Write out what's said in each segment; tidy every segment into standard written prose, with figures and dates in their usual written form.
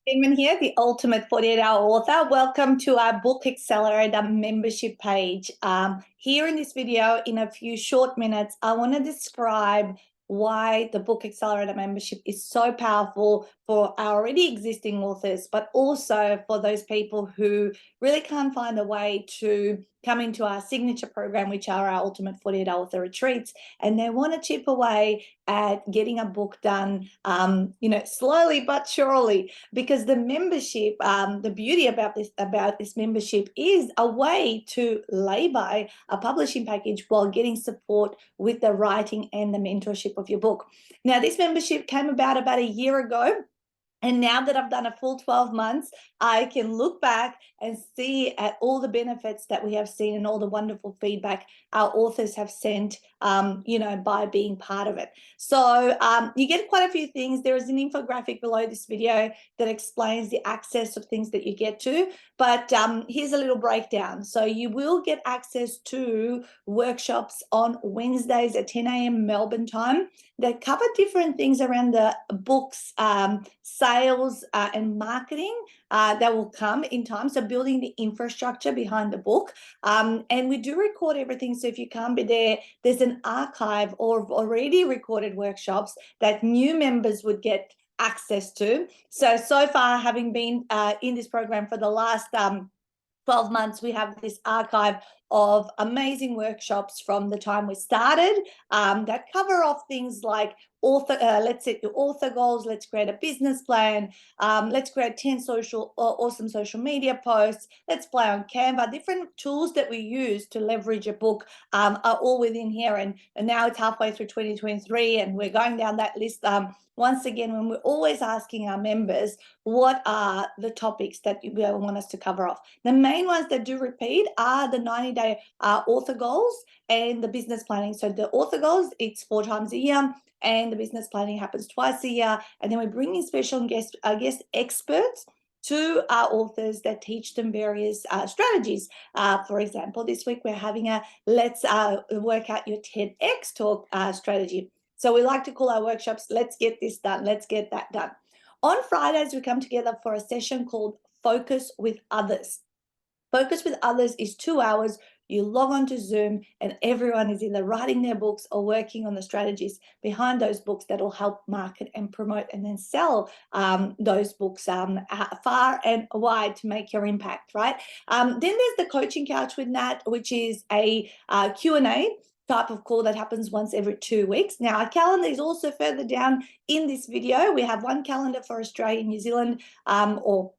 Damon here, the ultimate 48-hour author. Welcome to our Book Accelerator membership page. Here in this video, in a few short minutes, I want to describe why the Book Accelerator membership is so powerful for our already existing authors, but also for those people who really can't find a way to come into our signature program, which are our ultimate 48-hour author retreats, and they want to chip away at getting a book done, slowly but surely. Because the membership, the beauty about this membership is a way to lay by a publishing package while getting support with the writing and the mentorship of your book. Now, this membership came about a year ago. And now that I've done a full 12 months, I can look back and see at all the benefits that we have seen and all the wonderful feedback our authors have sent, by being part of it. So you get quite a few things. There is an infographic below this video that explains the access of things that you get to. But here's a little breakdown. So you will get access to workshops on Wednesdays at 10 a.m. Melbourne time that cover different things around the books, sales and marketing that will come in time. So building the infrastructure behind the book. And we do record everything. So if you can't be there, there's an archive of already recorded workshops that new members would get access to. So far, having been in this program for the last 12 months, we have this archive of amazing workshops from the time we started that cover off things like let's set your author goals, let's create a business plan, let's create 10 awesome social media posts, let's play on Canva. Different tools that we use to leverage a book are all within here. And now it's halfway through 2023 and we're going down that list once again, when we're always asking our members, what are the topics that you want us to cover off? The main ones that do repeat are the 90-day author goals and the business planning. So the author goals, it's 4 times a year, and the business planning happens twice a year. And then we bring in special guest experts to our authors that teach them various strategies. For example, this week we're having a let's work out your TEDx talk strategy. So we like to call our workshops, let's get this done, let's get that done. On Fridays, we come together for a session called Focus with Others. Focus with Others is 2 hours. You log on to Zoom and everyone is either writing their books or working on the strategies behind those books that will help market and promote and then sell those books far and wide to make your impact, right? Then there's the coaching couch with Nat, which is a Q&A type of call that happens once every 2 weeks. Now, our calendar is also further down in this video. We have one calendar for Australia, New Zealand, or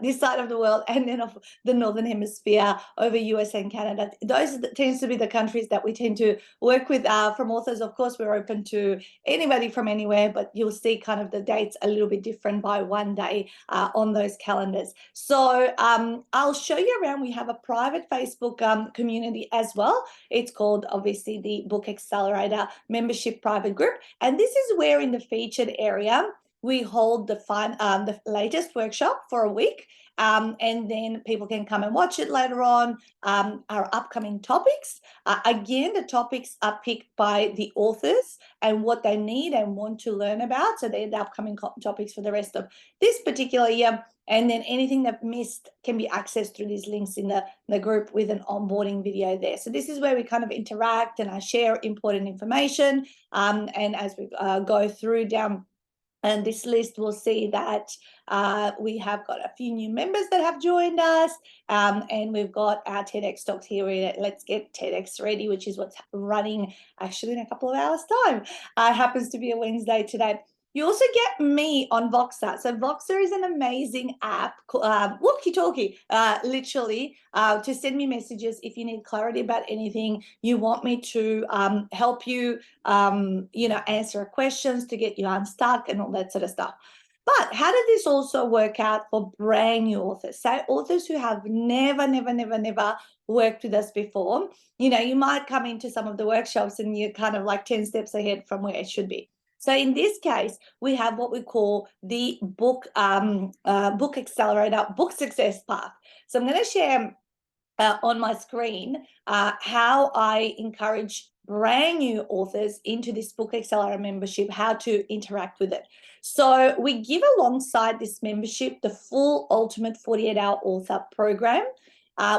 this side of the world, and then of the Northern Hemisphere over US and Canada. Those tends to be the countries that we tend to work with from authors. Of course, we're open to anybody from anywhere, but you'll see kind of the dates a little bit different by one day on those calendars. So I'll show you around. We have a private Facebook community as well. It's called, obviously, the Book Accelerator membership private group. And this is where in the featured area, we hold the latest workshop for a week, and then people can come and watch it later on. Our upcoming topics, again, the topics are picked by the authors and what they need and want to learn about. So they're the upcoming topics for the rest of this particular year. And then anything that missed can be accessed through these links in the group with an onboarding video there. So this is where we kind of interact and I share important information. And as we go through down and this list, we'll see that we have got a few new members that have joined us, and we've got our TEDx talks here. Let's get TEDx ready, which is what's running actually in a couple of hours' time. Happens to be a Wednesday today. You also get me on Voxer. So Voxer is an amazing app, walkie-talkie, literally, to send me messages if you need clarity about anything. You want me to help you, answer questions to get you unstuck and all that sort of stuff. But how did this also work out for brand new authors? Say authors who have never worked with us before. You might come into some of the workshops and you're kind of like 10 steps ahead from where it should be. So in this case, we have what we call the Book Accelerator Book Success Path. So I'm going to share on my screen how I encourage brand new authors into this Book Accelerator membership how to interact with it. So we give alongside this membership the full Ultimate 48-Hour Author program,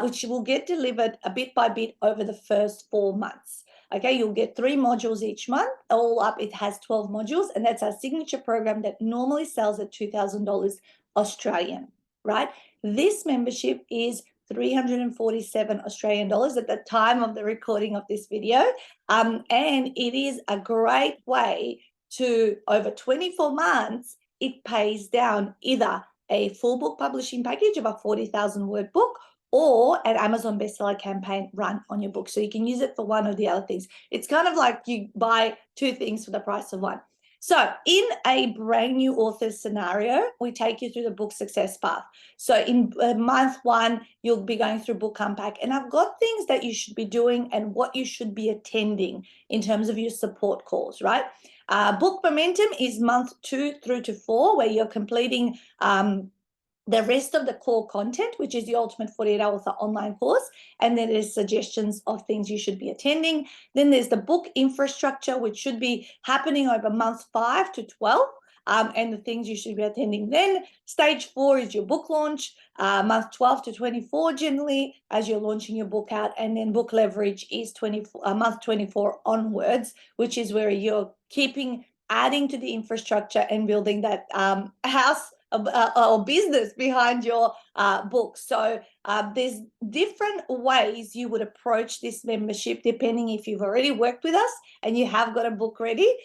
which will get delivered a bit by bit over the first 4 months. Okay, you'll get 3 modules each month. All up, it has 12 modules, and that's our signature program that normally sells at $2,000 Australian, right? This membership is 347 Australian dollars at the time of the recording of this video. And it is a great way to, over 24 months, it pays down either a full book publishing package of a 40,000 word book or an Amazon bestseller campaign run on your book. So you can use it for one or the other things. It's kind of like you buy 2 things for the price of one. So in a brand new author scenario, we take you through the book success path. So in month 1, you'll be going through book unpack, and I've got things that you should be doing and what you should be attending in terms of your support calls, right? Book momentum is month 2 through to 4, where you're completing the rest of the core content, which is the Ultimate 48-Hour Author online course, and then there's suggestions of things you should be attending. Then there's the book infrastructure, which should be happening over month 5 to 12, and the things you should be attending. Then stage 4 is your book launch, month 12 to 24 generally, as you're launching your book out, and then book leverage is month 24 onwards, which is where you're adding to the infrastructure and building that house or business behind your book. So there's different ways you would approach this membership depending if you've already worked with us and you have got a book ready,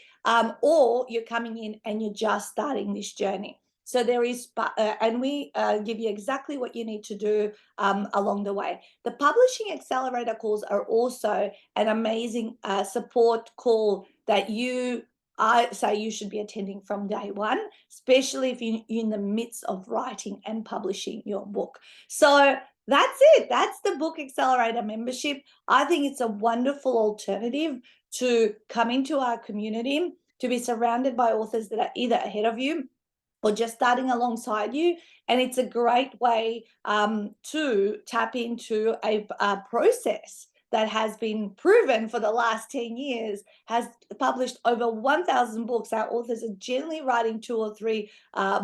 or you're coming in and you're just starting this journey. So there is, and we give you exactly what you need to do along the way. The Publishing Accelerator calls are also an amazing support call that I say you should be attending from day one, especially if you're in the midst of writing and publishing your book. So that's it. That's the Book Accelerator membership. I think it's a wonderful alternative to come into our community, to be surrounded by authors that are either ahead of you or just starting alongside you. And it's a great way to tap into a process that has been proven for the last 10 years, has published over 1,000 books. Our authors are generally writing 2 or 3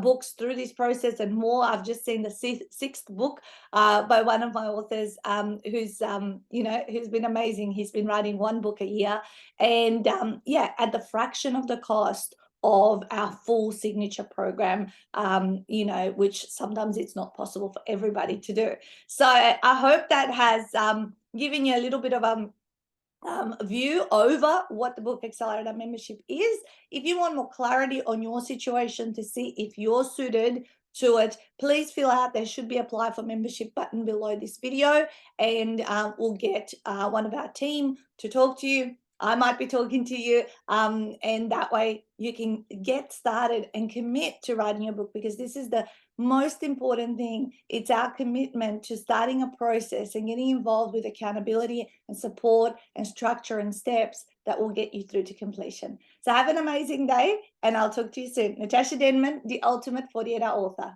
books through this process and more. I've just seen the 6th book by one of my authors who's been amazing. He's been writing 1 book a year, and at the fraction of the cost of our full signature program, which sometimes it's not possible for everybody to do. So I hope that has given you a little bit of a view over what the Book Accelerator membership is. If you want more clarity on your situation to see if you're suited to it, please fill out, there should be apply for membership button below this video, and we'll get one of our team to talk to you. I might be talking to you, and that way you can get started and commit to writing your book, because this is the most important thing. It's our commitment to starting a process and getting involved with accountability and support and structure and steps that will get you through to completion. So have an amazing day, and I'll talk to you soon. Natasha Denman, the Ultimate 48-Hour Author.